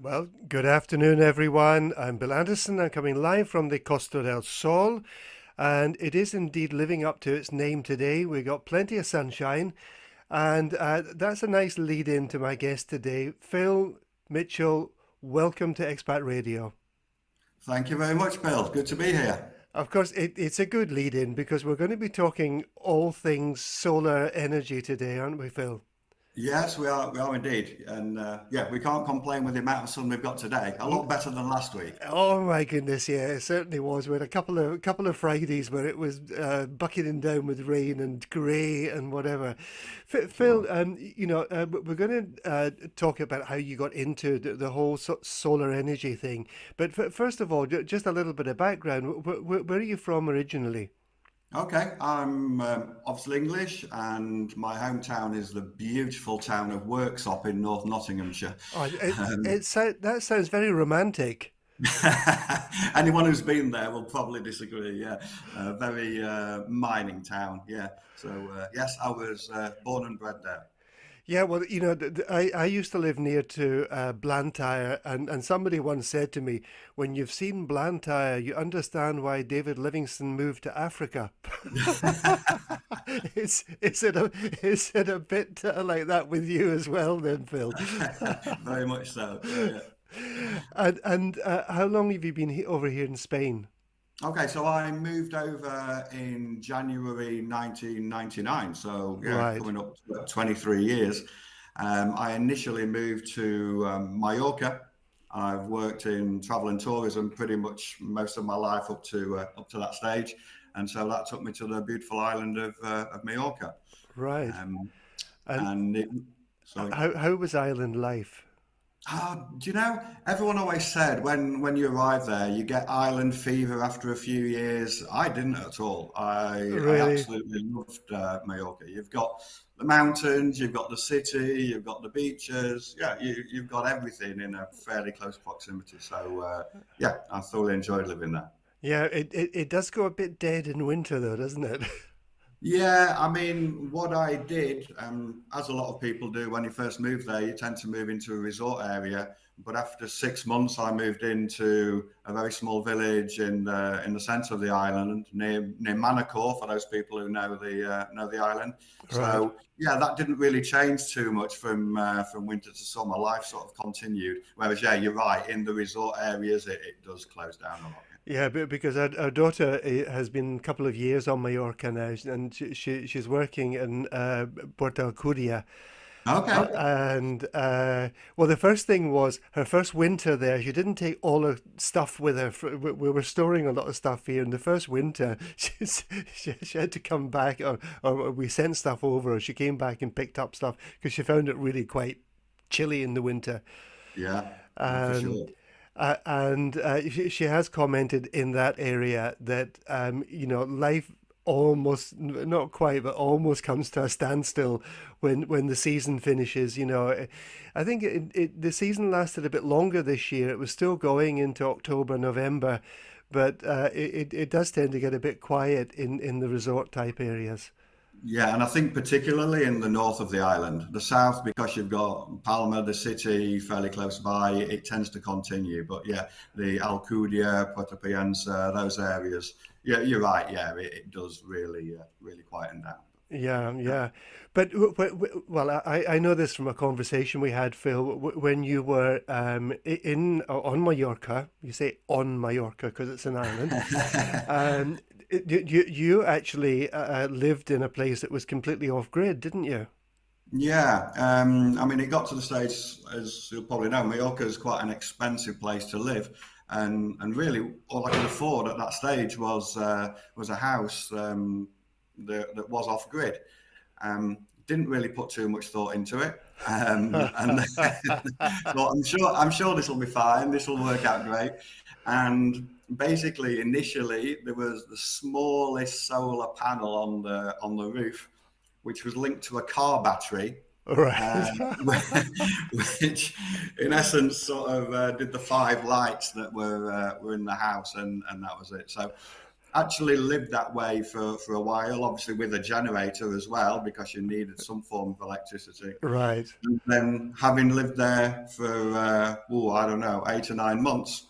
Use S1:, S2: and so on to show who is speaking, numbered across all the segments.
S1: Well, good afternoon, everyone. I'm Bill Anderson. I'm coming live from the Costa del Sol, and it is indeed living up to its name today. We got plenty of sunshine, and that's a nice lead in to my guest today, Phil Mitchell. Welcome to Expat Radio.
S2: Thank you very much, Bill. Good to be here.
S1: Of course, it's a good lead in because we're going to be talking all things solar energy today, aren't we, Phil?
S2: Yes, we are. We are indeed, and yeah, we can't complain with the amount of sun we've got today. A lot better than last week.
S1: Oh my goodness, yeah, it certainly was. We had a couple of Fridays where it was bucketing down with rain and grey and whatever. Phil,
S2: Sure.
S1: we're going to talk about how you got into the whole solar energy thing. But first of all, just a little bit of background. Where are you from originally?
S2: Okay, I'm obviously English, and my hometown is the beautiful town of Worksop in North Nottinghamshire.
S1: Oh,
S2: Um,
S1: that sounds very romantic.
S2: anyone who's been there will probably disagree. Yeah, very mining town. Yeah, so yes, I was born and bred there.
S1: Yeah, well, I used to live near to Blantyre, and somebody once said to me, when you've seen Blantyre, you understand why David Livingstone moved to Africa. Is it a bit like that with you as well, then, Phil?
S2: Very much so. Yeah, yeah.
S1: And how long have you been over here in Spain?
S2: Okay, so I moved over in January 1999. So yeah,
S1: Right,
S2: coming up to 23 years. I initially moved to Mallorca. I've worked in travel and tourism pretty much most of my life up to that stage, and so that took me to the beautiful island of Mallorca.
S1: right.
S2: Um,
S1: And
S2: and it, sorry.
S1: how was island life?
S2: Do you know, everyone always said when you arrive there, you get island fever after a few years. I didn't at all. I
S1: Really?
S2: absolutely loved Mallorca. You've got the mountains, you've got the city, you've got the beaches. Yeah, you've got everything in a fairly close proximity. So yeah, I thoroughly enjoyed living there.
S1: Yeah, it does go a bit dead in winter, though, doesn't it?
S2: Yeah, I mean, what I did, as a lot of people do when you first move there, you tend to move into a resort area. But after 6 months, I moved into a very small village in the centre of the island, near Manacor, for those people who know the island.
S1: Right.
S2: So yeah, that didn't really change too much from winter to summer. Life sort of continued. Whereas yeah, you're right, in the resort areas, it does close down a lot.
S1: Yeah, because our daughter has been a couple of years on Mallorca now, and she's working in Puerto Alcudia.
S2: Okay.
S1: And well, the first thing was her first winter there. She didn't take all her stuff with her. We were storing a lot of stuff here. And the first winter, she had to come back, or we sent stuff over, or she came back and picked up stuff because she found it really quite chilly in the winter.
S2: Yeah, for
S1: Um,
S2: sure.
S1: and she has commented in that area that life almost, not quite, but almost comes to a standstill when the season finishes. I think the season lasted a bit longer this year. It was still going into October, November, but it does tend to get a bit quiet in the resort type areas.
S2: Yeah, and I think particularly in the north of the island, the south, because you've got Palma, the city, fairly close by, it tends to continue. But yeah, the Alcudia, Puerto Piensa, those areas, yeah, you're right. Yeah, it does really quieten down.
S1: Yeah,
S2: Yeah.
S1: yeah. But well, I know this from a conversation we had, Phil, when you were on Mallorca. You say on Mallorca because it's an island. Um, you actually lived in a place that was completely off grid, didn't you?
S2: Yeah, I mean, it got to the stage, as you'll probably know, Mallorca is quite an expensive place to live, and really all I could afford at that stage was a house that was off grid. Didn't really put too much thought into it, and thought I'm sure this will be fine. This will work out great. And basically, initially, there was the smallest solar panel on the roof, which was linked to a car battery,
S1: Right.
S2: um, which in essence sort of did the five lights that were in the house, and that was it. So actually lived that way for a while, obviously with a generator as well, because you needed some form of electricity.
S1: Right.
S2: And then having lived there for, I don't know, 8 or 9 months,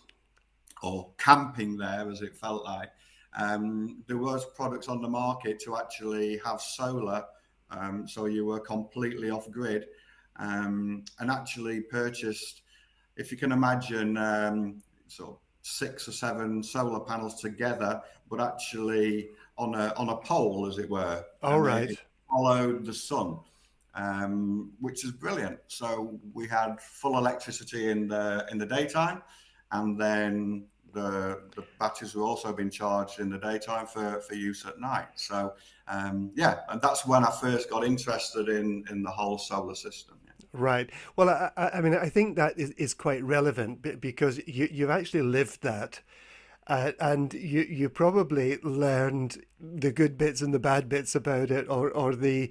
S2: or camping there as it felt like, there was products on the market to actually have solar, so you were completely off grid, and actually purchased, if you can imagine, sort of 6 or 7 solar panels together, but actually on a pole, as it were,
S1: All
S2: and
S1: right.
S2: it followed the sun, which is brilliant. So we had full electricity in the daytime, and then the batteries were also being charged in the daytime for use at night. So yeah, and that's when I first got interested in the whole solar system. Yeah.
S1: Right. Well, I mean, I think that is quite relevant because you've actually lived that. And you probably learned the good bits and the bad bits about it, or the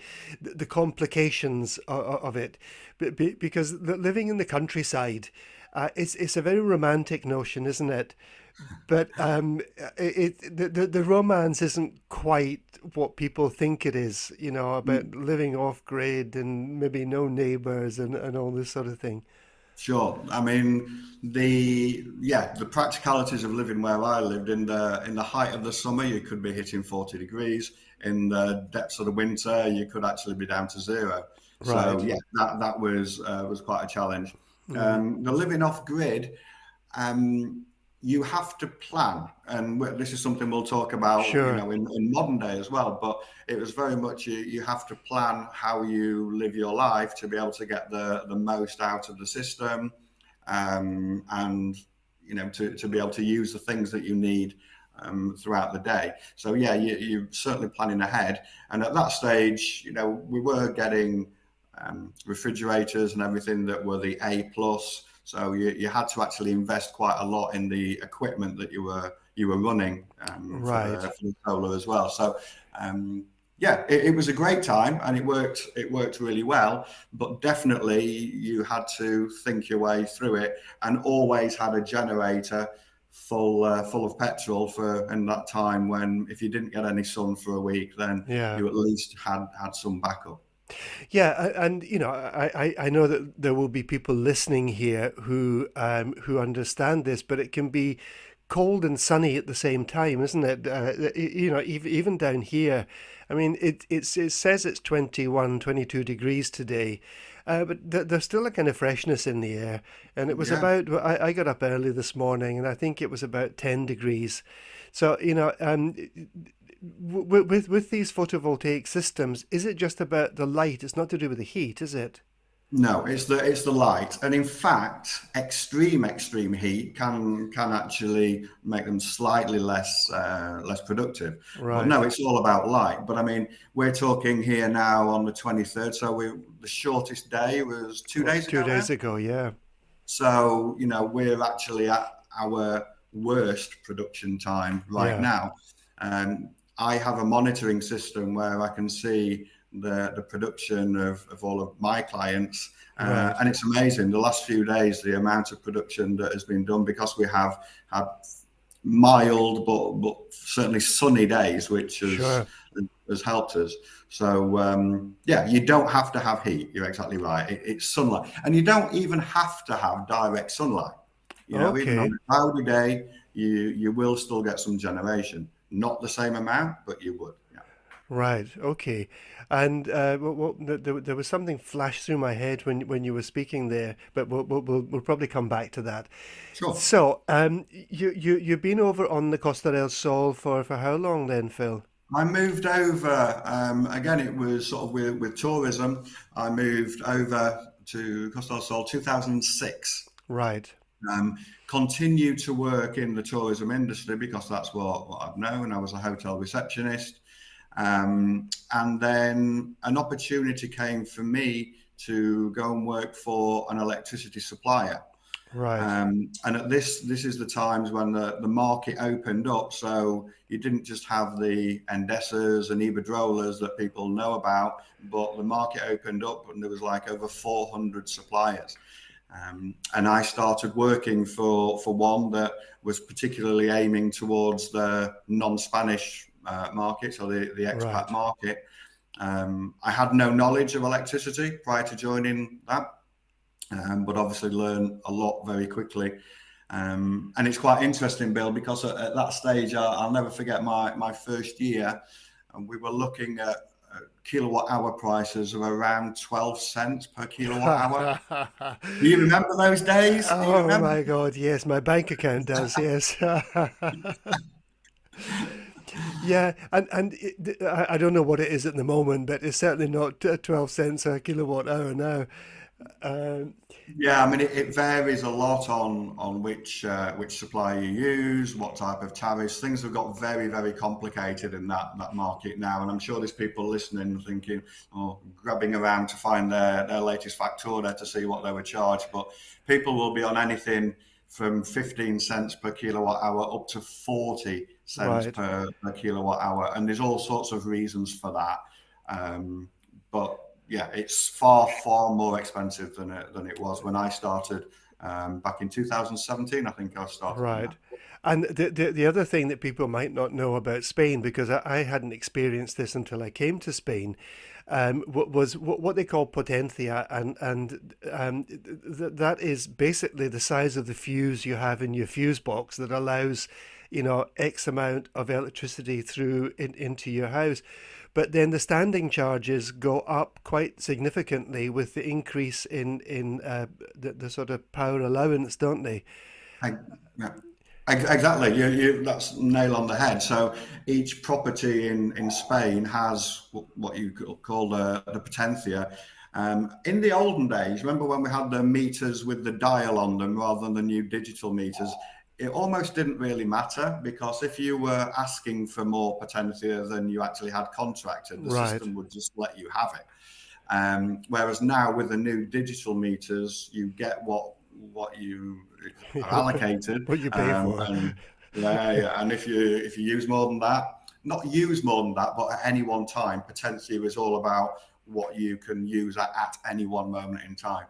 S1: complications of it, because living in the countryside, it's a very romantic notion, isn't it? But the romance isn't quite what people think it is, about
S2: Mm.
S1: living off grid and maybe no neighbors and all this sort of thing.
S2: Sure. I mean, the practicalities of living where I lived, in the height of the summer, you could be hitting 40 degrees. In the depths of the winter, you could actually be down to zero. So
S1: Right.
S2: yeah, that was quite a challenge.
S1: Hmm.
S2: The living off grid, um, you have to plan, and this is something we'll talk about,
S1: Sure.
S2: in modern day as well. But it was very much, you have to plan how you live your life to be able to get the most out of the system, and to be able to use the things that you need throughout the day. So yeah, you're certainly planning ahead. And at that stage, we were getting refrigerators and everything that were the A plus. So you had to actually invest quite a lot in the equipment that you were running,
S1: Right.
S2: for the solar as well. So yeah, it was a great time, and it worked. It worked really well. But definitely, you had to think your way through it, and always had a generator full of petrol for in that time, when if you didn't get any sun for a week, then
S1: Yeah.
S2: you at least had some backup.
S1: Yeah, and I know that there will be people listening here who understand this, but it can be cold and sunny at the same time, isn't it? Even down here, I mean, it says it's 21, 22 degrees today, but there's still a kind of freshness in the air, and it was
S2: Yeah.
S1: about. I got up early this morning, and I think it was about 10 degrees. So with these photovoltaic systems, is it just about the light? It's not to do with the heat, is it?
S2: No, it's the light, and in fact, extreme heat can actually make them slightly less productive. But
S1: Right.
S2: no, it's all about light. But I mean, we're talking here now on the 23rd, so the shortest day was two
S1: Well,
S2: days
S1: two
S2: ago now.
S1: days ago, yeah.
S2: So we're actually at our worst production time right
S1: Yeah.
S2: now. I have a monitoring system where I can see the production of all of my clients,
S1: Right.
S2: and it's amazing. The last few days, the amount of production that has been done, because we have had mild but certainly sunny days, which
S1: Sure.
S2: has helped us. So yeah, you don't have to have heat. You're exactly right. It's sunlight, and you don't even have to have direct sunlight. Even on
S1: Okay.
S2: a cloudy day, you will still get some generation. Not the same amount, but you would. Yeah.
S1: Right. Okay. And there was something flashed through my head when you were speaking there, but we'll probably come back to that.
S2: Sure.
S1: So, you've been over on the Costa del Sol for how long then, Phil?
S2: I moved over. Again, it was sort of with tourism. I moved over to Costa del Sol 2006.
S1: Right.
S2: Um, Continued to work in the tourism industry, because that's what I've known. I was a hotel receptionist. And then an opportunity came for me to go and work for an electricity supplier.
S1: Right.
S2: And at this is the times when the market opened up. So you didn't just have the Endesas and Iberdrolas that people know about, but the market opened up, and there was like over 400 suppliers. And I started working for one that was particularly aiming towards the non-Spanish market, or the expat
S1: Right.
S2: market. I had no knowledge of electricity prior to joining that, but obviously learned a lot very quickly. And it's quite interesting, Bill, because at that stage, I'll never forget my first year, and we were looking at kilowatt hour prices of around 12 cents per kilowatt hour. Do you remember those days? Do you
S1: Oh
S2: remember?
S1: my God, yes, my bank account does, yes. Yeah, and I don't know what it is at the moment, but it's certainly not 12 cents a kilowatt hour now. Um,
S2: Yeah, I mean it varies a lot on which supplier you use, what type of tariffs. Things have got very complicated in that market now, and I'm sure there's people listening thinking, or grabbing around to find their latest factura to see what they were charged. But people will be on anything from 15 cents per kilowatt hour up to 40 cents
S1: right,
S2: per kilowatt hour, and there's all sorts of reasons for that. But yeah, it's far more expensive than it was when I started back in 2017. I think I started in
S1: right.
S2: that.
S1: And the other thing that people might not know about Spain, because I hadn't experienced this until I came to Spain, was what they call potencia, and that is basically the size of the fuse you have in your fuse box that allows, X amount of electricity through into your house. But then the standing charges go up quite significantly with the increase in the sort of power allowance, don't they?
S2: I, yeah. Exactly, that's nail on the head. So each property in Spain has what you call the potencia. In the olden days, remember when we had the meters with the dial on them rather than the new digital meters? It almost didn't really matter, because if you were asking for more potencia than you actually had contracted, the
S1: Right.
S2: system would just let you have it. Whereas now with the new digital meters, you get what you are allocated,
S1: What you pay for.
S2: and yeah, and if you use more than that, not use more than that, but at any one time, potentially is all about what you can use at any one moment in time.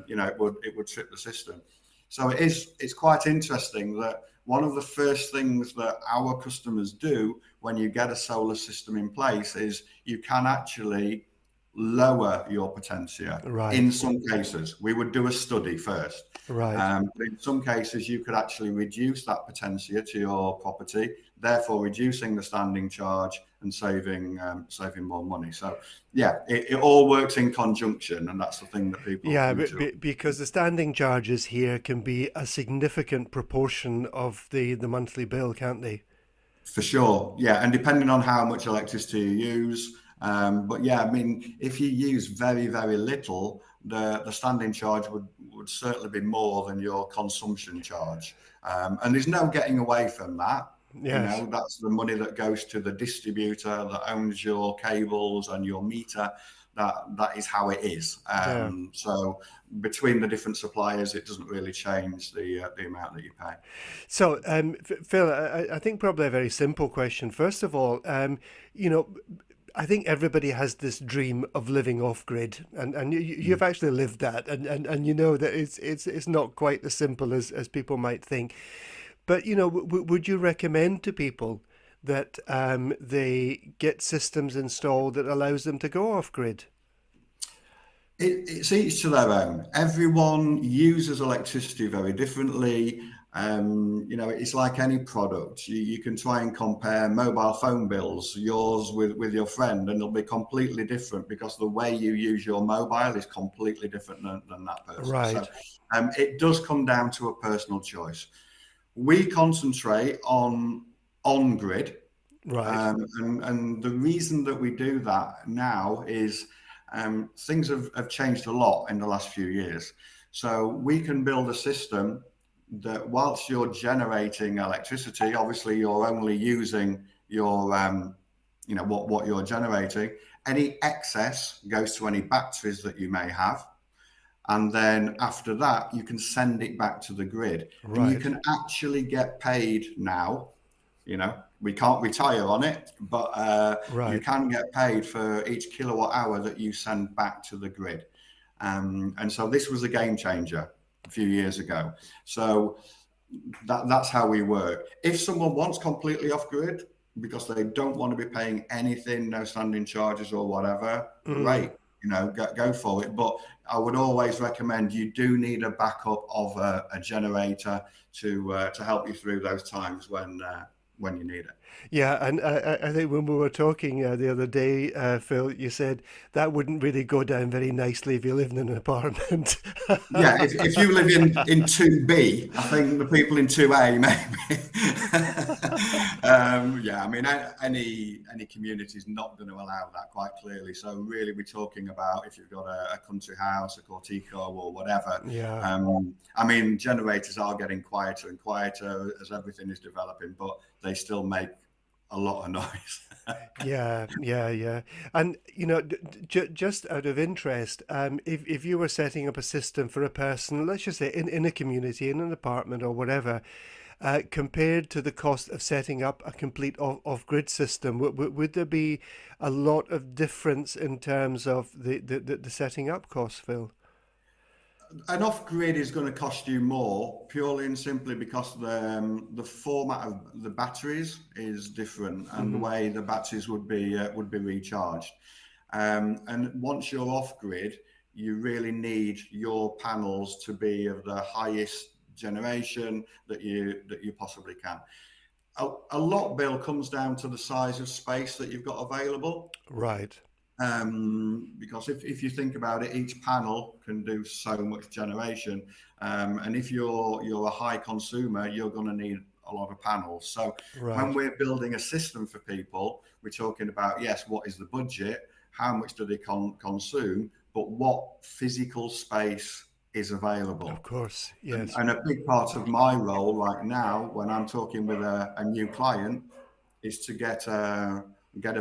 S2: It would trip the system. So it's quite interesting that one of the first things that our customers do when you get a solar system in place is you can actually lower your potentia. In
S1: Right.
S2: some cases, we would do a study first.
S1: Right.
S2: But in some cases, you could actually reduce that potentia to your property, therefore reducing the standing charge and saving more money. So, yeah, it all works in conjunction, and that's the thing that people
S1: Yeah,
S2: need
S1: but
S2: to.
S1: because the standing charges here can be a significant proportion of the monthly bill, can't they?
S2: For sure, yeah, and depending on how much electricity you use, but yeah, I mean, if you use very little, the standing charge would certainly be more than your consumption charge, and there's no getting away from that.
S1: Yes.
S2: That's the money that goes to the distributor that owns your cables and your meter. That is how it is.
S1: Yeah.
S2: So between the different suppliers, it doesn't really change the amount that you pay.
S1: So, Phil, I think probably a very simple question. First of all, you know, I think everybody has this dream of living off grid, and you've actually lived that, and you know that it's not quite as simple as people might think. But would you recommend to people that they get systems installed that allows them to go off grid?
S2: It's each to their own. Everyone uses electricity very differently. It's like any product. You can try and compare mobile phone bills, yours with your friend, and they'll be completely different because the way you use your mobile is completely different than that person. So
S1: Right,
S2: it does come down to a personal choice. We concentrate on grid,
S1: right,
S2: and the reason that we do that now is things have changed a lot in the last few years. So we can build a system that, whilst you're generating electricity, obviously you're only using your, what you're generating. Any excess goes to any batteries that you may have. And then after that, you can send it back to the grid. And you
S1: right,
S2: can actually get paid now. We can't retire on it, but you
S1: right.
S2: can get paid for each kilowatt hour that you send back to the grid. And so this was a game changer a few years ago. So that's how we work. If someone wants completely off grid because they don't want to be paying anything, no standing charges or whatever,
S1: Mm.
S2: great, go for it. But I would always recommend you do need a backup of a generator to help you through those times when you need it.
S1: Yeah, and I think when we were talking the other day, Phil, you said that wouldn't really go down very nicely if you live in an apartment.
S2: Yeah, if you live in 2B, I think the people in 2A maybe. Yeah, I mean, any community is not going to allow that quite clearly. So really, we're talking about if you've got a country house, a cortico, or whatever.
S1: Yeah.
S2: I mean, generators are getting quieter and quieter as everything is developing, but they still make a lot of noise.
S1: Yeah, yeah, yeah. And just out of interest, if you were setting up a system for a person, let's just say in a community, in an apartment or whatever, compared to the cost of setting up a complete off-grid system, would there be a lot of difference in terms of the setting up costs, Phil?
S2: An off grid is going to cost you more purely and simply because the format of the batteries is different and the
S1: Hmm.
S2: way the batteries would be recharged. And once you're off grid, you really need your panels to be of the highest generation that you possibly can. A lot, Bill, comes down to the size of space that you've got available.
S1: Right,
S2: Because if you think about it, each panel can do so much generation, and if you're a high consumer, you're going to need a lot of panels. So when
S1: right,
S2: we're building a system for people, we're talking about yes, what is the budget, how much do they consume, but what physical space is
S1: of
S2: available.
S1: course,
S2: And,
S1: yes,
S2: and a big part of my role right now, when I'm talking with a new client, is to get a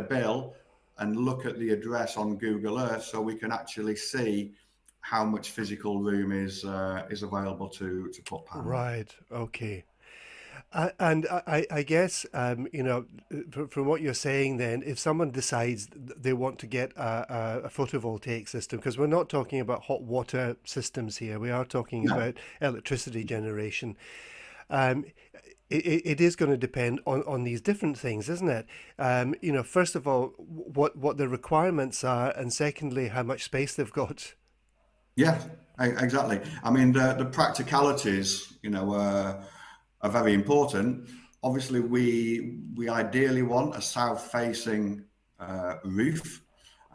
S2: bill and look at the address on Google Earth so we can actually see how much physical room is available to put panels.
S1: right, okay. And I guess, from what you're saying, then, if someone decides they want to get a photovoltaic system, because we're not talking about hot water systems here, we are talking
S2: No,
S1: about electricity generation. Um, it is going to depend on these different things, isn't it? First of all, what the requirements are, and secondly, how much space they've got.
S2: yeah, exactly. I mean, the practicalities, are very important. Obviously, we ideally want a south-facing roof,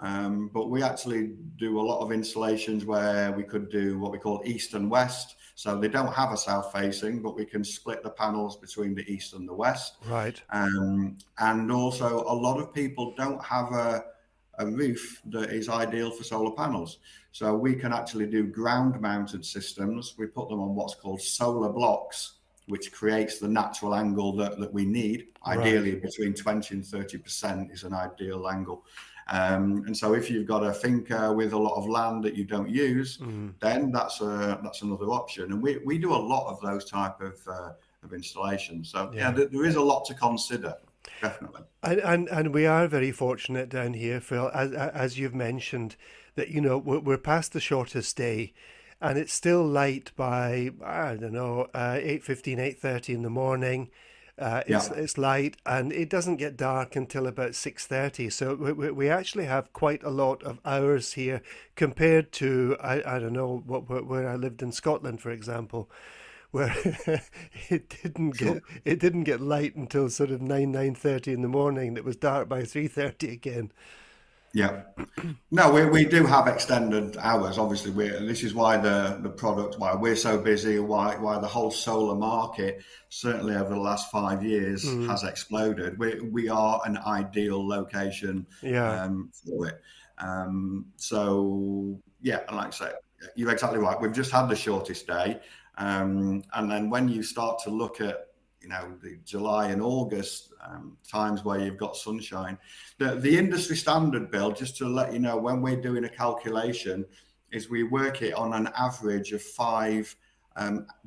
S2: but we actually do a lot of installations where we could do what we call east and west. So they don't have a south-facing, but we can split the panels between the east and the west.
S1: Right,
S2: And also, a lot of people don't have a roof that is ideal for solar panels. So we can actually do ground mounted systems. We put them on what's called solar blocks, which creates the natural angle that we need.
S1: right.
S2: Ideally, between 20 and 30% is an ideal angle. And so if you've got a finca with a lot of land that you don't use,
S1: Mm.
S2: then that's another option. And we do a lot of those type of installations. So yeah,
S1: Yeah.
S2: there is a lot to consider, definitely.
S1: And we are very fortunate down here, Phil, as you've mentioned, that we're past the shortest day, and it's still light by I don't know 8:15, 8:30 in the morning.
S2: Yeah.
S1: It's light, and it doesn't get dark until about 6:30. So we actually have quite a lot of hours here compared to I don't know where I lived in Scotland, for example, where
S2: Sure.
S1: it didn't get light until sort of 9:30 in the morning. It was dark by 3:30 again.
S2: Yeah. No, we do have extended hours. Obviously, this is why the product, why we're so busy, why the whole solar market, certainly over the last 5 years,
S1: Mm,
S2: has exploded. We are an ideal location
S1: yeah,
S2: for it. So yeah, and like I say, you're exactly right. We've just had the shortest day, and then when you start to look at the July and August times where you've got sunshine. The industry standard, Bill, just to let you know, when we're doing a calculation, is we work it on an average of 5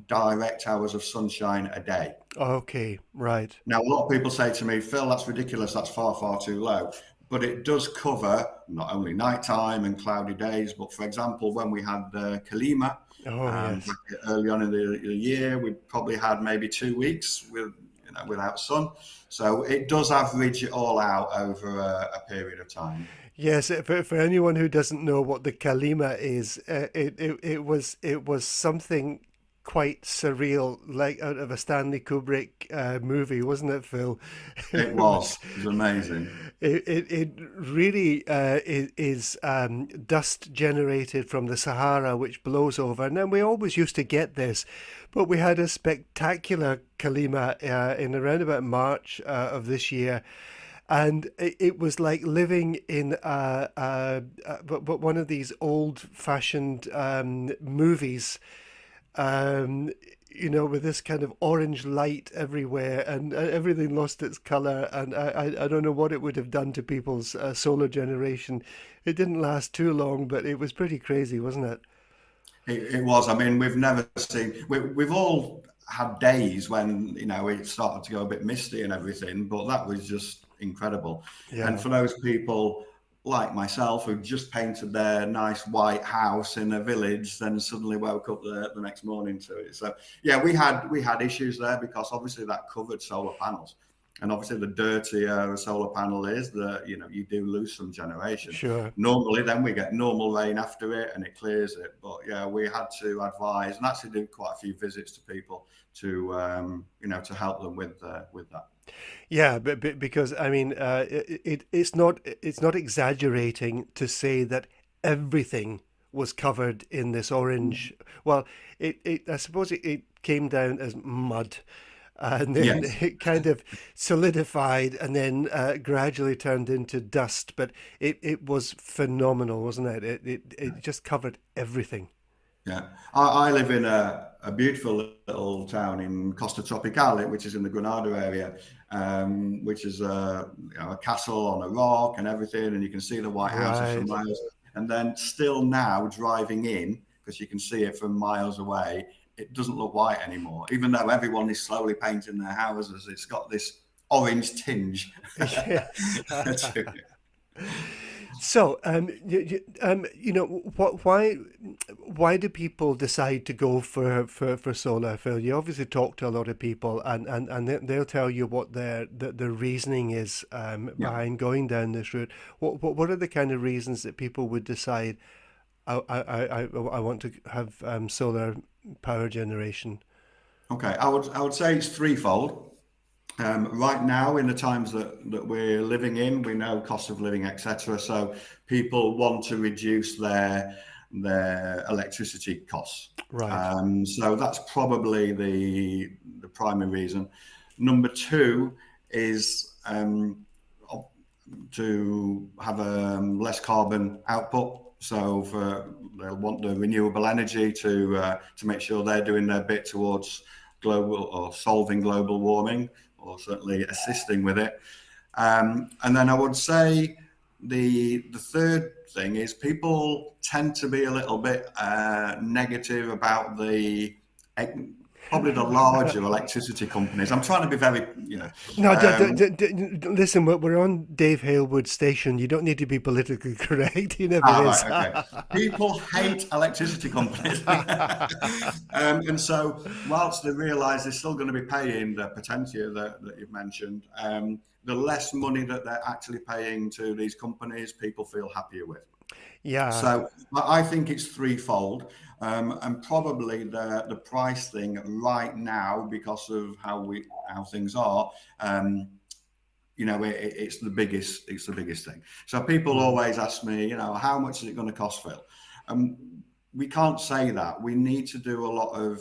S2: direct hours of sunshine a day.
S1: okay, right.
S2: Now, a lot of people say to me, Phil, that's ridiculous. That's far, far too low. but it does cover not only nighttime and cloudy days, but for example, when we had Kalima
S1: Oh, yes.
S2: early on in the year, we probably had maybe 2 weeks with without sun. So it does average it all out over a period of time.
S1: Yes, for anyone who doesn't know what the Kalima is, it was something quite surreal, like out of a Stanley Kubrick movie, wasn't it, Phil?
S2: It
S1: It was.
S2: was amazing.
S1: It really is dust generated from the Sahara, which blows over. And then we always used to get this, but we had a spectacular Kalima in around about March of this year, and it was like living in but one of these old-fashioned movies, um, with this kind of orange light everywhere, and everything lost its color. And I don't know what it would have done to people's solar generation. It didn't last too long, but it was pretty crazy, wasn't it?
S2: It was. I mean, we've never seen. We've all had days when it started to go a bit misty and everything, but that was just incredible. And
S1: Yeah,
S2: for those people like myself who just painted their nice white house in a village, then suddenly woke up the next morning to it. So yeah, we had issues there because obviously that covered solar panels. And obviously, the dirtier a solar panel is, you do lose some generation.
S1: sure.
S2: Normally, then we get normal rain after it, and it clears it. But yeah, we had to advise and actually do quite a few visits to people to help them with that.
S1: Yeah, but because I mean, it's not exaggerating to say that everything was covered in this orange. Well, I suppose it came down as mud, and then
S2: Yes.
S1: it kind of solidified, and then gradually turned into dust. But it was phenomenal, wasn't it? It just covered everything.
S2: Yeah, I live in a beautiful little town in Costa Tropical, which is in the Granada area, which is a castle on a rock and everything, and you can see the white houses from
S1: Right.
S2: miles. And then still now driving in, because you can see it from miles away, it doesn't look white anymore, even though everyone is slowly painting their houses. It's got this orange tinge
S1: Yes.
S2: to it.
S1: So, why do people decide to go for solar, Phil? You obviously talk to a lot of people, and they'll tell you what their reasoning is
S2: Yeah.
S1: behind going down this route. What are the kind of reasons that people would decide I want to have solar power generation?
S2: Okay, I would say it's threefold. Right now, in the times that we're living in, we know cost of living, etc. So people want to reduce their electricity costs.
S1: Right.
S2: So that's probably the primary reason. Number two is to have a less carbon output. So they'll want the renewable energy to make sure they're doing their bit towards global or solving global warming, or certainly assisting with it. And then I would say the third thing is people tend to be a little bit negative about probably the larger electricity companies. I'm trying to be very.
S1: No,
S2: Um,
S1: listen, we're on Dave Hailwood's station. You don't need to be politically correct. He never is.
S2: Right, okay. People hate electricity companies. And so, whilst they realise they're still going to be paying the potential that you've mentioned, the less money that they're actually paying to these companies, people feel happier with.
S1: Yeah,
S2: So I think it's threefold, and probably the price thing right now, because of how things are. It's the biggest. It's the biggest thing. So people
S1: mm,
S2: always ask me, how much is it going to cost, Phil? Um, we can't say that. We need to do a lot of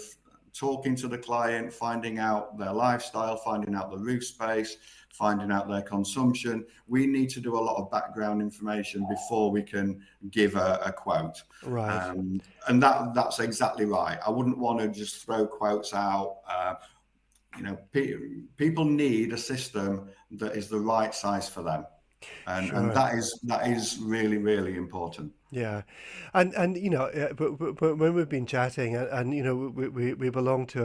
S2: talking to the client, finding out their lifestyle, finding out the roof space, finding out their consumption. We need to do a lot of background information before we can give a quote.
S1: right.
S2: And that's exactly right. I wouldn't want to just throw quotes out. People need a system that is the right size for them. and
S1: Sure.
S2: that is really really important.
S1: Yeah, and but when we've been chatting, and we belong to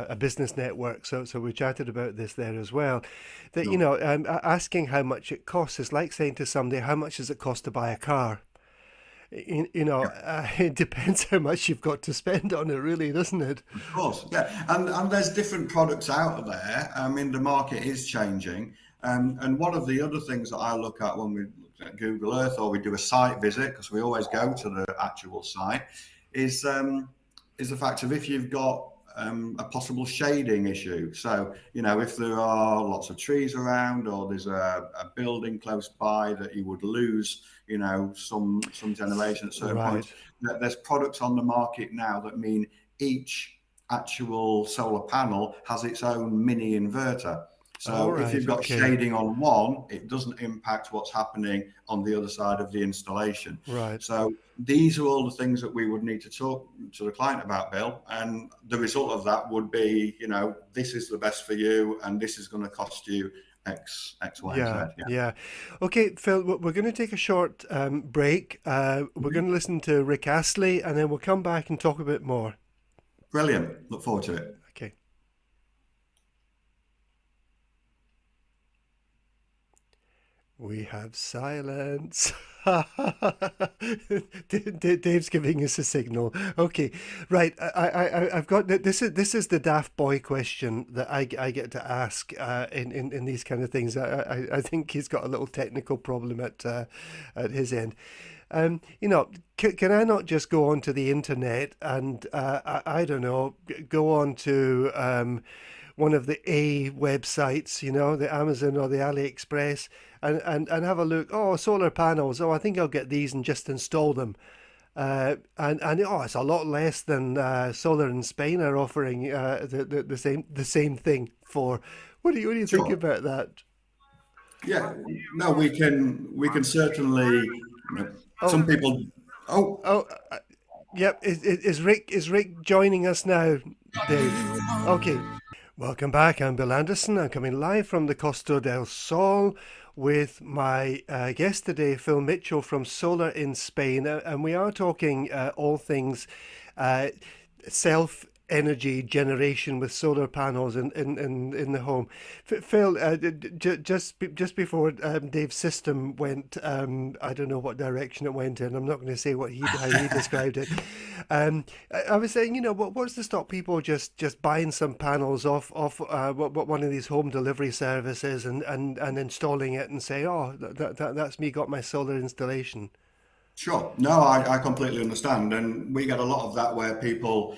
S1: a business network, so we chatted about this there as well. That
S2: Sure.
S1: asking how much it costs is like saying to somebody, how much does it cost to buy a car? It depends how much you've got to spend on it, really, doesn't it?
S2: Of course, yeah, and there's different products out there. I mean, the market is changing, and one of the other things that I look at when we look at Google Earth or we do a site visit, because we always go to the actual site, is is the fact of if you've got a possible shading issue. So, if there are lots of trees around or there's a building close by that you would lose, some generation at certain
S1: Right.
S2: points. There's products on the market now that mean each actual solar panel has its own mini inverter.
S1: All
S2: So if
S1: right.
S2: you've got
S1: Okay.
S2: shading on one, it doesn't impact what's happening on the other side of the installation.
S1: Right.
S2: So these are all the things that we would need to talk to the client about, Bill. And the result of that would be, this is the best for you, and this is going to cost you X, Y, Z.
S1: Yeah,
S2: Yeah.
S1: yeah. Okay, Phil, we're going to take a short break. We're going to listen to Rick Astley, and then we'll come back and talk a bit more.
S2: Brilliant. Look forward to it.
S1: Okay. We have silence. Dave's giving us a signal. Okay, right. I've got this is the daft boy question that I get to ask in these kind of things. I think he's got a little technical problem at his end. Can I not just go onto the internet and I don't know, go on to one of the A websites, the Amazon or the AliExpress, and have a look. Oh, solar panels. Oh, I think I'll get these and just install them. And it's a lot less than Solar in Spain are offering the same thing for. What do you think
S2: Sure.
S1: about that?
S2: Yeah. No, we can certainly.
S1: Oh,
S2: Some people. Oh,
S1: oh, yep. Is Rick joining us now, Dave? Okay. Welcome back. I'm Bill Anderson. I'm coming live from the Costa del Sol with my guest today, Phil Mitchell from Solar in Spain. And we are talking all things uh, self energy generation with solar panels in the home. Phil, just before Dave's system went, I don't know what direction it went in. I'm not going to say how he described it. I was saying, what's to stop people just buying some panels off one of these home delivery services and installing it and say, oh, that's me, got my solar installation.
S2: sure. No, I completely understand. And we get a lot of that where people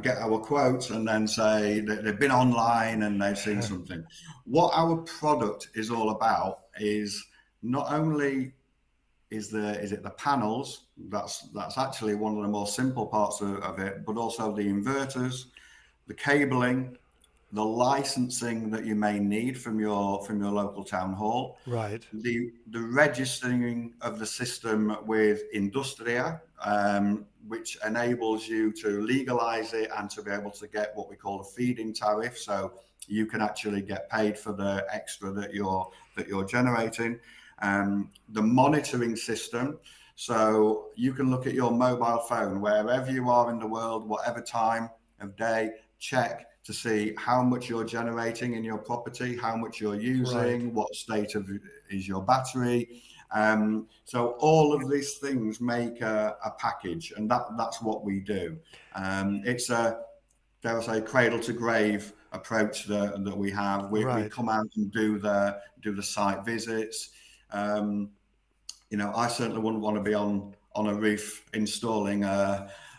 S2: get our quotes and then say that they've been online and they've seen something. What our product is all about is not only is it the panels, that's actually one of the more simple parts of it, but also the inverters, the cabling, the licensing that you may need from your local town hall,
S1: Right,
S2: the registering of the system with Industria, which enables you to legalize it and to be able to get what we call a feed-in tariff. So you can actually get paid for the extra that you're generating. The monitoring system. So you can look at your mobile phone wherever you are in the world, whatever time of day, check to see how much you're generating in your property, how much you're
S1: right,
S2: using, what state of is your battery. So all of these things make a package, and that's what we do. It's a, dare I say, cradle to grave approach that we have. We
S1: right.
S2: come out and do the site visits. Um, I certainly wouldn't want to be on a roof installing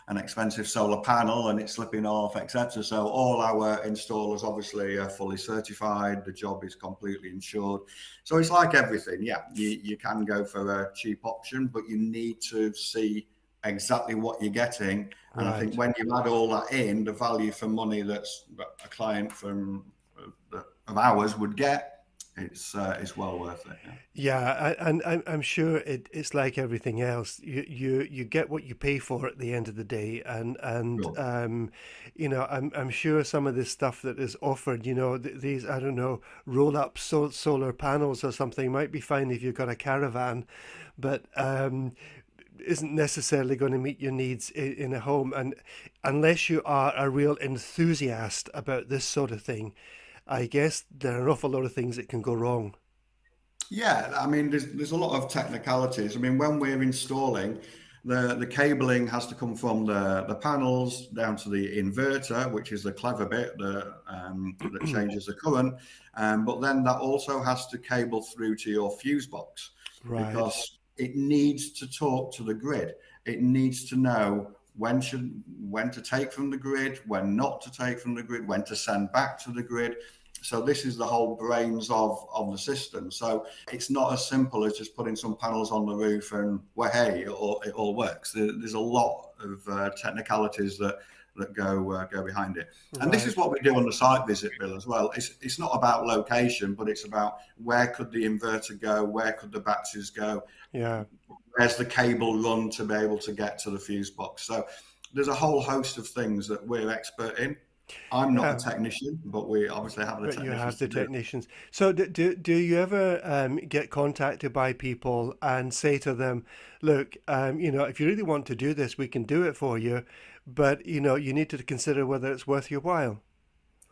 S2: an expensive solar panel and it's slipping off, etc. So all our installers obviously are fully certified. The job is completely insured. So it's like everything. Yeah, you can go for a cheap option, but you need to see exactly what you're getting. And I think
S1: Right.
S2: when you add all that in, the value for money that a client of ours would get it's well worth it. Yeah.
S1: Yeah, and I'm sure it's like everything else. You get what you pay for at the end of the day, and
S2: Sure.
S1: I'm sure some of this stuff that is offered, these I don't know roll up solar panels or something might be fine if you've got a caravan, but isn't necessarily going to meet your needs in a home, and unless you are a real enthusiast about this sort of thing, I guess there are an awful lot of things that can go wrong.
S2: Yeah, I mean, there's a lot of technicalities. I mean, when we're installing, the cabling has to come from the panels down to the inverter, which is the clever bit that changes the current. But then that also has to cable through to your fuse box
S1: Right.
S2: because it needs to talk to the grid. It needs to know when to take from the grid, when not to take from the grid, when to send back to the grid. So this is the whole brains of the system. So it's not as simple as just putting some panels on the roof and well, hey, it all works. There's a lot of technicalities that go behind it. And this is
S1: Right.
S2: what we do on the site visit, Bill, as well. It's not about location, but it's about where could the inverter go, where could the batteries go,
S1: Yeah.
S2: where's the cable run to be able to get to the fuse box. So there's a whole host of things that we're expert in. I'm not a
S1: Yeah.
S2: technician, but we obviously have the
S1: But you have
S2: technicians
S1: the
S2: to do it.
S1: technicians. So do you ever get contacted by people and say to them, look, if you really want to do this, we can do it for you, but you need to consider whether it's worth your while.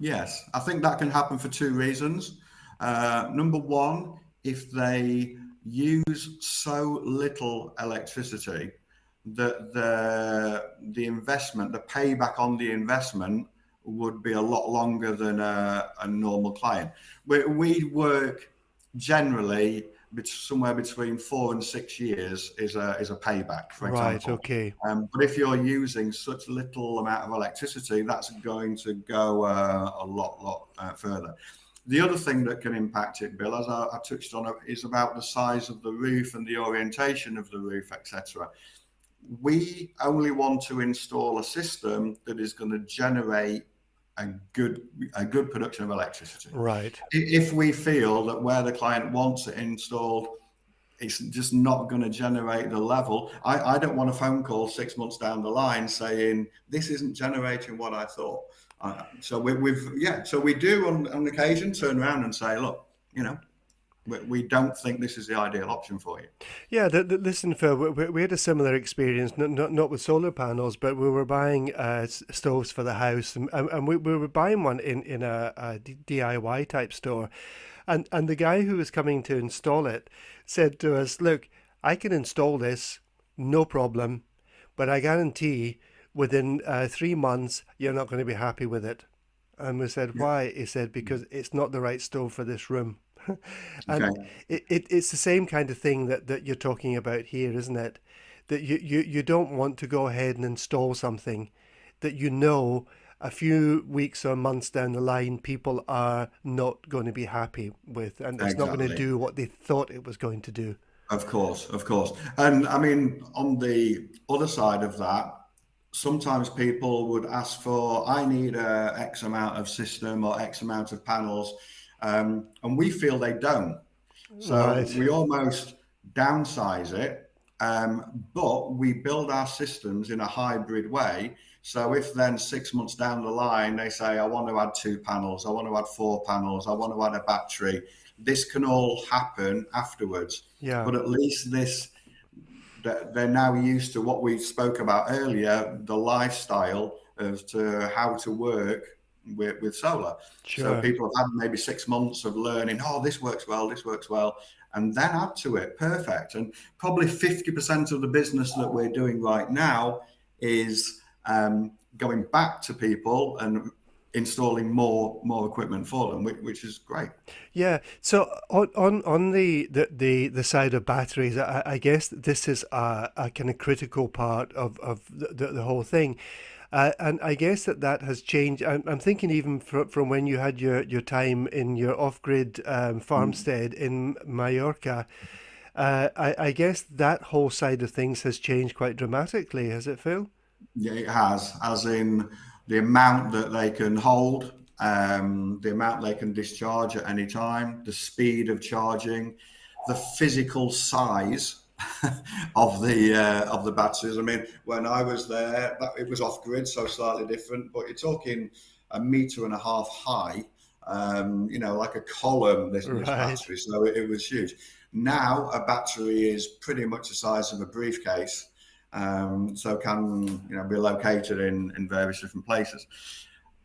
S2: Yes, I think that can happen for two reasons. Number one, if they use so little electricity that the investment, the payback on the investment would be a lot longer than a normal client. We work generally somewhere between 4 and 6 years is a payback, for
S1: Right.
S2: example.
S1: Okay.
S2: But if you're using such little amount of electricity, that's going to go a lot further. The other thing that can impact it, Bill, as I touched on, is about the size of the roof and the orientation of the roof, etc. We only want to install a system that is going to generate a good a good production of electricity.
S1: Right.
S2: If we feel that where the client wants it installed, it's just not going to generate the level. I don't want a phone call 6 months down the line saying this isn't generating what I thought. So so we do on occasion turn around and say, look, you know, we don't think this is the ideal option for you.
S1: Yeah, listen, Phil, we had a similar experience, not with solar panels, but we were buying stoves for the house, and we were buying one in a DIY type store. And the guy who was coming to install it said to us, look, I can install this, no problem, but I guarantee within 3 months you're not going to be happy with it. And we said,
S2: Yeah.
S1: why? He said, because it's not the right stove for this room. And
S2: Okay.
S1: it's the same kind of thing that you're talking about here, isn't it? That you don't want to go ahead and install something that a few weeks or months down the line people are not going to be happy with, and it's not going to
S2: Exactly.
S1: do what they thought it was going to do.
S2: Of course, of course. And I mean, on the other side of that, sometimes people would ask for, I need a X amount of system or X amount of panels, and we feel they don't. So
S1: Right.
S2: we almost downsize it, but we build our systems in a hybrid way. So if then 6 months down the line they say, I want to add 2 panels, I want to add 4 panels, I want to add a battery, this can all happen afterwards.
S1: Yeah.
S2: But at least they're now used to what we spoke about earlier, the lifestyle as to how to work with solar. So
S1: Sure.
S2: people have had maybe 6 months of learning, oh, this works well, and then add to it. Perfect. And probably 50% of the business that we're doing right now is going back to people and installing more equipment for them, which is great.
S1: Yeah. So on the side of batteries, I guess this is a kind of critical part of the whole thing. And I guess that has changed. I'm thinking even from when you had your time in your off-grid farmstead in Mallorca. I guess that whole side of things has changed quite dramatically, has it, Phil?
S2: Yeah, it has, as in the amount that they can hold. the amount they can discharge at any time, the speed of charging, the physical size of the batteries. I mean, when I was there, it was off grid, so slightly different. But you're talking a metre and a half high, like a column. This
S1: Right.
S2: battery, so it was huge. Now a battery is pretty much the size of a briefcase, so can be located in various different places.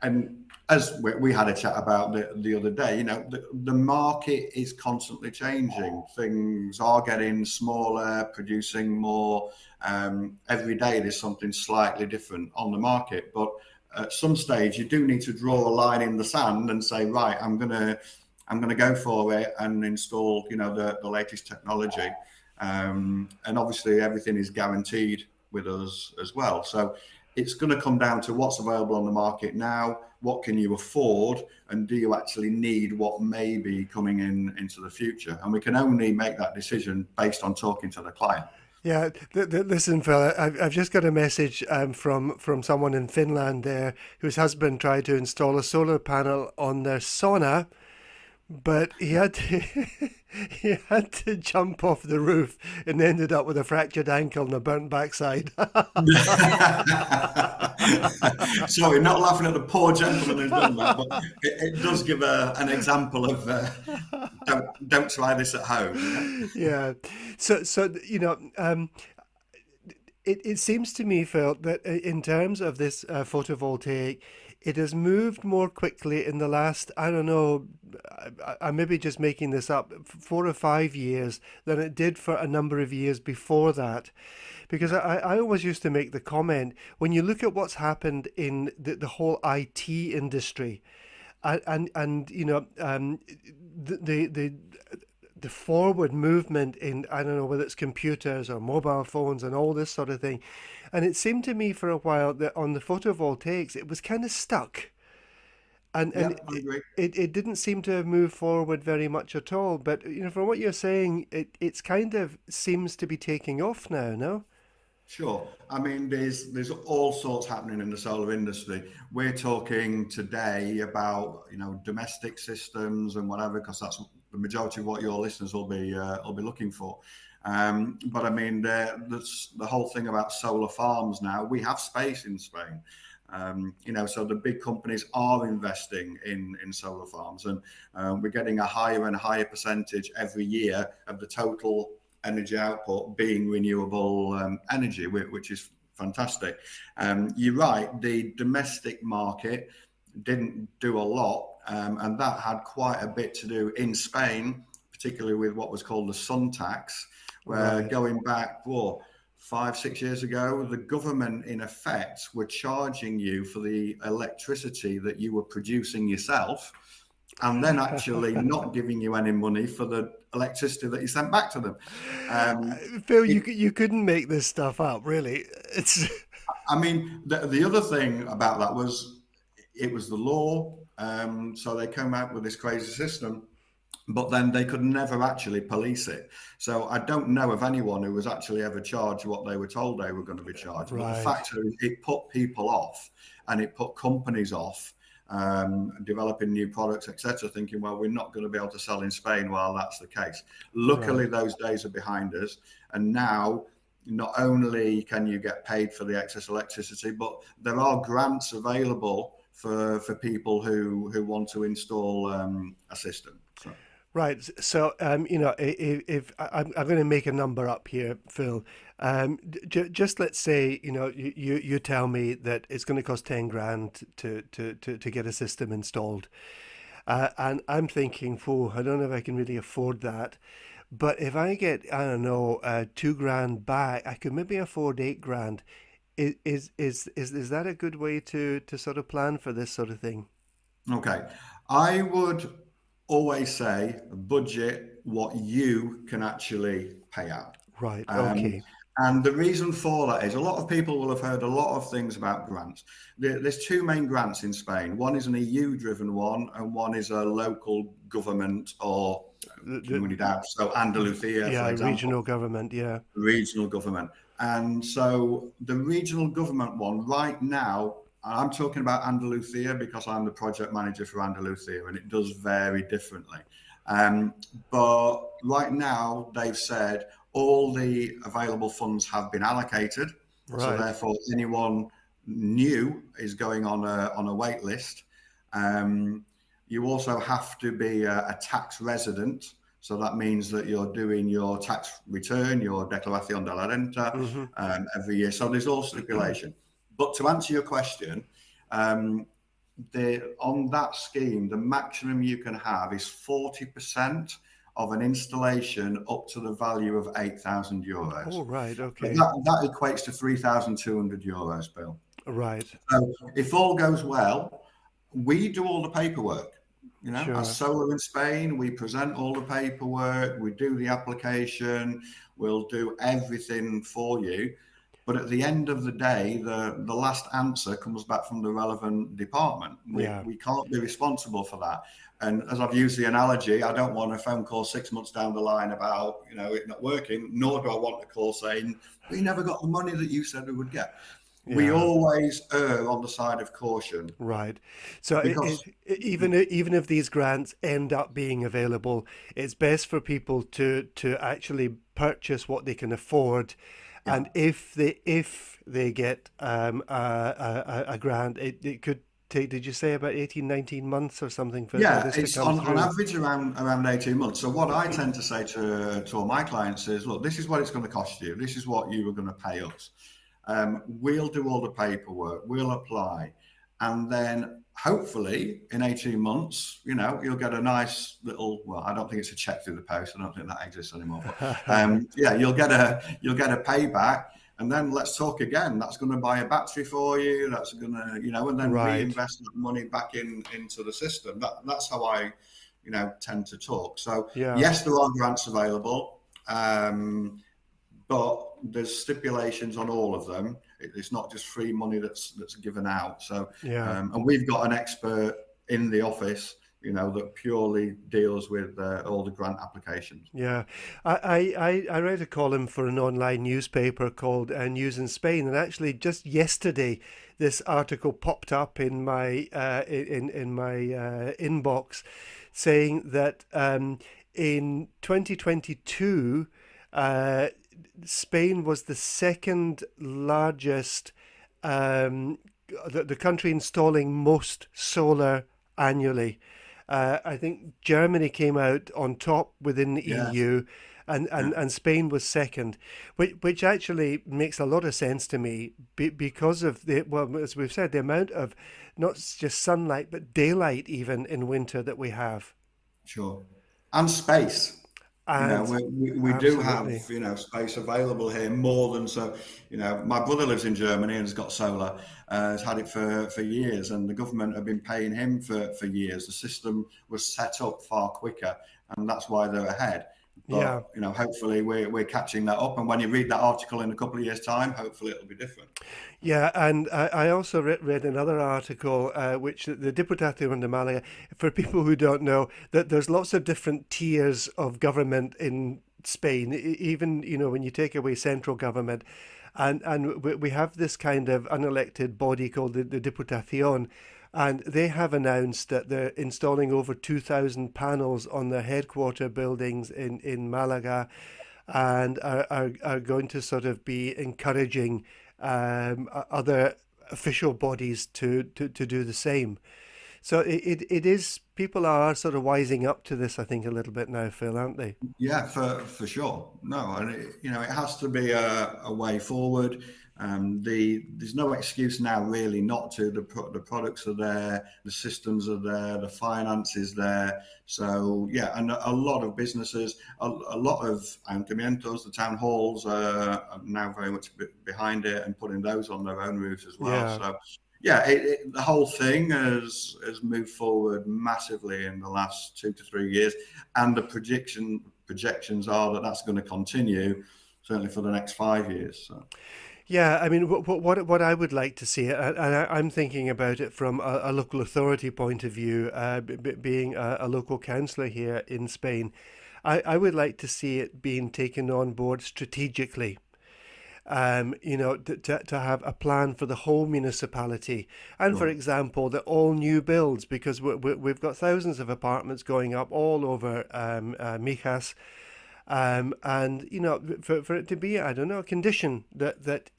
S2: And as we had a chat about the other day, the market is constantly changing. Things are getting smaller, producing more. Every day there's something slightly different on the market. But at some stage, you do need to draw a line in the sand and say, right, I'm gonna go for it and install, the latest technology. And obviously, everything is guaranteed with us as well. So it's going to come down to what's available on the market now, what can you afford, and do you actually need what may be coming into the future? And we can only make that decision based on talking to the client.
S1: Yeah, listen, fella, I've just got a message from someone in Finland there whose husband tried to install a solar panel on their sauna, but he had to he had to jump off the roof and ended up with a fractured ankle and a burnt backside.
S2: Sorry, not laughing at the poor gentleman who's done that, but it does give an example of don't try this at home.
S1: Yeah. So it seems to me, Phil, that in terms of this photovoltaic, it has moved more quickly in the last, I don't know, I may be just making this up, 4 or 5 years than it did for a number of years before that. Because I always used to make the comment, when you look at what's happened in the whole IT industry, and the the forward movement in, I don't know whether it's computers or mobile phones and all this sort of thing. And it seemed to me for a while that on the photovoltaics it was kind of stuck. And
S2: Yep, I agree.
S1: it didn't seem to have moved forward very much at all. But from what you're saying, it's kind of seems to be taking off now, no?
S2: Sure. I mean, there's all sorts happening in the solar industry. We're talking today about domestic systems and whatever, because that's the majority of what your listeners will be looking for. But I mean, that's the whole thing about solar farms now. We have space in Spain. So the big companies are investing in solar farms, and we're getting a higher and higher percentage every year of the total energy output being renewable energy, which is fantastic. You're right, the domestic market didn't do a lot, and that had quite a bit to do in Spain, particularly with what was called the sun tax, where
S1: Right.
S2: going back, 5, 6 years ago, the government in effect were charging you for the electricity that you were producing yourself, and then actually not giving you any money for the electricity that you sent back to them. Um,
S1: Phil,
S2: it,
S1: you couldn't make this stuff up, really. It's
S2: I mean, the other thing about that was it was the law. So they came out with this crazy system, but then they could never actually police it. So I don't know of anyone who was actually ever charged what they were told they were going to be charged. But the
S1: right.
S2: fact is, it put people off, and it put companies off developing new products, etc., thinking, well, we're not going to be able to sell in Spain while that's the case. Luckily,
S1: Right.
S2: those days are behind us, and now not only can you get paid for the excess electricity, but there are grants available for people who want to install a system. So.
S1: Right. So, if I'm going to make a number up here, Phil, just let's say, you tell me that it's going to cost 10 grand to get a system installed. And I'm thinking, whoa, I don't know if I can really afford that. But if I get, I don't know, 2 grand back, I could maybe afford 8 grand. Is that a good way to sort of plan for this sort of thing?
S2: Okay. I would always say budget what you can actually pay out.
S1: Right.
S2: Um,
S1: Okay.
S2: and the reason for that is a lot of people will have heard a lot of things about grants. There's two main grants in Spain. One is an EU driven one, and one is a local government or
S1: The,
S2: comunidad. So Andalusia,
S1: yeah,
S2: for example,
S1: regional government. Yeah.
S2: regional government. And so the regional government one right now I'm talking about Andalusia because I'm the project manager for Andalusia, and it does vary differently. Um, but right now, they've said all the available funds have been allocated. So
S1: Right.
S2: therefore, anyone new is going on a wait list. Um, you also have to be a tax resident. So that means that you're doing your tax return, your declaración de la renta,
S1: Hmm.
S2: every year. So there's all stipulation. But to answer your question, um, on that scheme, the maximum you can have is 40% of an installation up to the value of €8,000.
S1: Oh, right.
S2: But
S1: Okay.
S2: that equates to €3,200, Bill.
S1: Right.
S2: So if all goes well, we do all the paperwork. At
S1: Sure.
S2: Solar in Spain, we present all the paperwork, we do the application, we'll do everything for you. But at the end of the day, the last answer comes back from the relevant department.
S1: Yeah.
S2: We can't be responsible for that. And as I've used the analogy, I don't want a phone call 6 months down the line about it not working, nor do I want a call saying we never got the money that you said we would get. We
S1: Yeah.
S2: always err on the side of caution
S1: Right. So
S2: because
S1: even if these grants end up being available, it's best for people to actually purchase what they can afford,
S2: yeah,
S1: and if they get a grant, it could take. Did you say about 18, 19 months or something for
S2: yeah,
S1: this to
S2: it's
S1: come
S2: on
S1: through?
S2: average around 18 months. So what I tend to say to all my clients is, look, this is what it's going to cost you. This is what you are going to pay us. We'll do all the paperwork, we'll apply, and then hopefully in 18 months, you'll get a nice little, well, I don't think it's a check through the post. I don't think that exists anymore. But yeah, you'll get a payback, and then let's talk again. That's going to buy a battery for you. That's going to, and then
S1: Right.
S2: reinvest that money back into the system. That's how I, tend to talk. So
S1: Yeah.
S2: yes, there are grants available. But there's stipulations on all of them. It's not just free money that's given out. So,
S1: Yeah.
S2: and we've got an expert in the office, that purely deals with all the grant applications.
S1: Yeah, I read a column for an online newspaper called News in Spain, and actually just yesterday, this article popped up in my in my inbox, saying that in 2022, uh, Spain was the second largest, um, the country installing most solar annually. I think Germany came out on top within the
S2: Yeah,
S1: EU,
S2: yeah,
S1: and Spain was second, which actually makes a lot of sense to me because of well, as we've said, the amount of not just sunlight but daylight even in winter that we have.
S2: sure. And space.
S1: And
S2: We do have,
S1: absolutely,
S2: space available here more than so. My brother lives in Germany and has got solar, has had it for years, and the government have been paying him for years. The system was set up far quicker, and that's why they're ahead.
S1: yeah.
S2: But, hopefully we're catching that up. And when you read that article in a couple of years' time, hopefully it'll be different.
S1: Yeah, and I also read another article, which the Diputación de Málaga, for people who don't know, that there's lots of different tiers of government in Spain, even, when you take away central government. And we have this kind of unelected body called the Diputación, and they have announced that they're installing over 2,000 panels on their headquarter buildings in Malaga, and are going to sort of be encouraging other official bodies to do the same. So it is, people are sort of wising up to this, I think, a little bit now, Phil, aren't they?
S2: Yeah, for sure. No, and it has to be a way forward. There's no excuse now, really, not to. The products are there, the systems are there, the finance is there. So yeah, and a lot of businesses, a lot of ayuntamientos, the town halls are now very much behind it and putting those on their own roofs as well.
S1: Yeah.
S2: So yeah, the whole thing has moved forward massively in the last 2 to 3 years, and the projections are that that's going to continue certainly for the next 5 years. So.
S1: Yeah, I mean, what I would like to see, and I'm thinking about it from a local authority point of view, being a local councillor here in Spain, I would like to see it being taken on board strategically. to have a plan for the whole municipality. And for
S2: Sure.
S1: example, the all new builds, because we've got thousands of apartments going up all over Mijas. And for it to be, I don't know, a condition that that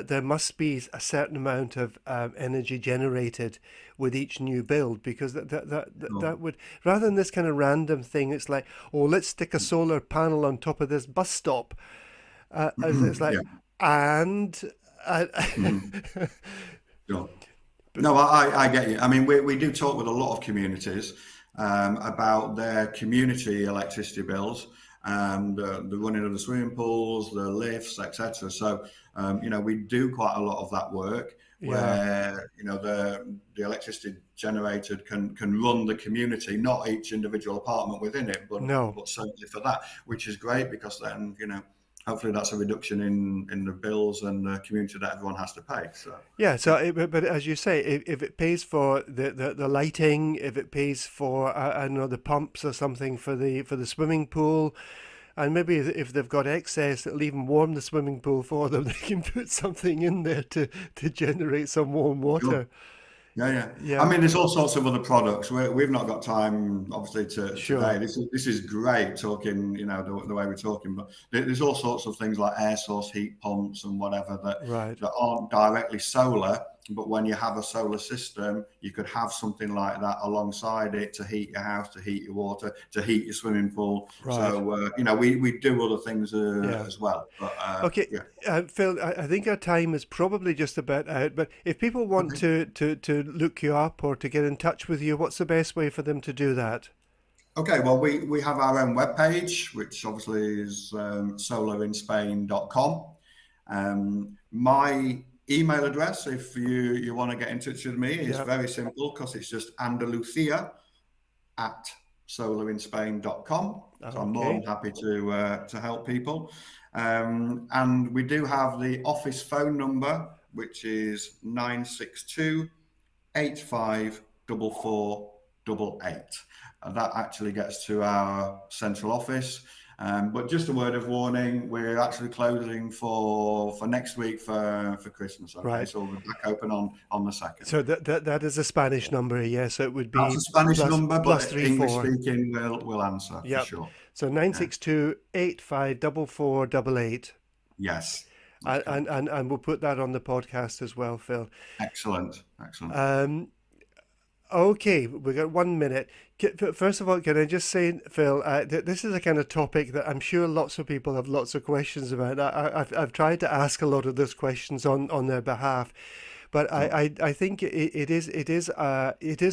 S1: there must be a certain amount of energy generated with each new build, because
S2: Sure.
S1: that would, rather than this kind of random thing, it's like, oh, let's stick a solar panel on top of this bus stop. It's like,
S2: Yeah.
S1: and uh,
S2: Mhm. Sure. No, I get you. I mean, we do talk with a lot of communities about their community electricity bills, the running of the swimming pools, the lifts, etc. So, we do quite a lot of that work
S1: yeah,
S2: where the electricity generated can run the community, not each individual apartment within it, but
S1: no.
S2: certainly for that, which is great because then hopefully that's a reduction in the bills and the community that everyone has to pay. So
S1: Yeah,
S2: yeah.
S1: so but as you say, if it pays for the lighting, if it pays for I don't know, the pumps or something for the swimming pool, and maybe if they've got excess, it'll even warm the swimming pool for them. They can put something in there to generate some warm
S2: Sure.
S1: water.
S2: Yeah, yeah. I
S1: Yeah,
S2: mean, there's all sorts of other products. We've not got time, obviously, today.
S1: sure,
S2: This is great talking, the way we're talking, but there's all sorts of things like air source heat pumps and whatever
S1: right.
S2: that aren't directly solar. But when you have a solar system, you could have something like that alongside it to heat your house, to heat your water, to heat your swimming pool.
S1: Right.
S2: So we do other things
S1: Yeah.
S2: as well. But
S1: Okay,
S2: yeah,
S1: Phil, I think our time is probably just about out, but if people want
S2: okay.
S1: to look you up or to get in touch with you, what's the best way for them to do that?
S2: Okay, well, we have our own webpage, which obviously is solarinspain.com. My email address, if you want to get in touch with me, is
S1: Yeah.
S2: very simple because it's just Andalucia at solarinspain.com. So I'm more than
S1: Okay.
S2: happy to help people. And we do have the office phone number, which is 962 854488. And that actually gets to our central office. But just a word of warning, we're actually closing for next week for Christmas. Okay,
S1: Right.
S2: so we'll be back open on the second.
S1: So that is a Spanish number, yes. So it would
S2: That's
S1: be
S2: a Spanish
S1: plus
S2: number,
S1: plus
S2: but
S1: three
S2: English
S1: four.
S2: speaking will answer for
S1: Yep.
S2: sure.
S1: So nine
S2: Yeah.
S1: six two eight five double four double eight,
S2: Yes, that's
S1: and
S2: correct.
S1: we'll put that on the podcast as well, Phil.
S2: Excellent, excellent.
S1: Um, Okay, we got 1 minute. First of all, can I just say, Phil, this is a kind of topic that I'm sure lots of people have lots of questions about. I've tried to ask a lot of those questions on their behalf, but
S2: Sure,
S1: I think it is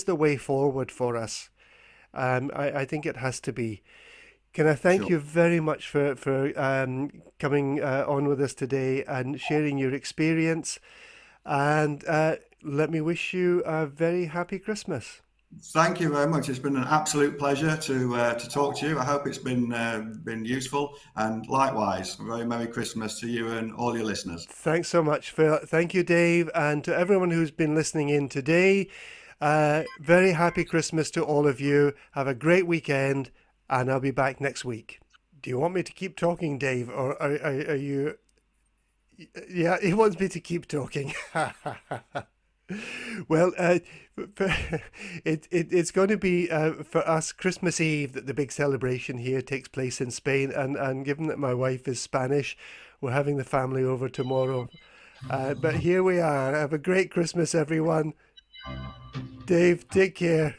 S1: the way forward for us. I think it has to be. Can I thank
S2: sure.
S1: you very much for coming on with us today and sharing your experience, and let me wish you a very happy Christmas.
S2: Thank you very much. It's been an absolute pleasure to talk to you. I hope it's been useful, and likewise, a very Merry Christmas to you and all your listeners.
S1: Thanks so much, Phil. Thank you, Dave, and to everyone who's been listening in today. Very happy Christmas to all of you. Have a great weekend, and I'll be back next week. Do you want me to keep talking, Dave, or are you? Yeah, he wants me to keep talking. Well, it's going to be for us Christmas Eve that the big celebration here takes place in Spain, and given that my wife is Spanish, we're having the family over tomorrow. But here we are. Have a great Christmas, everyone. Dave, take care.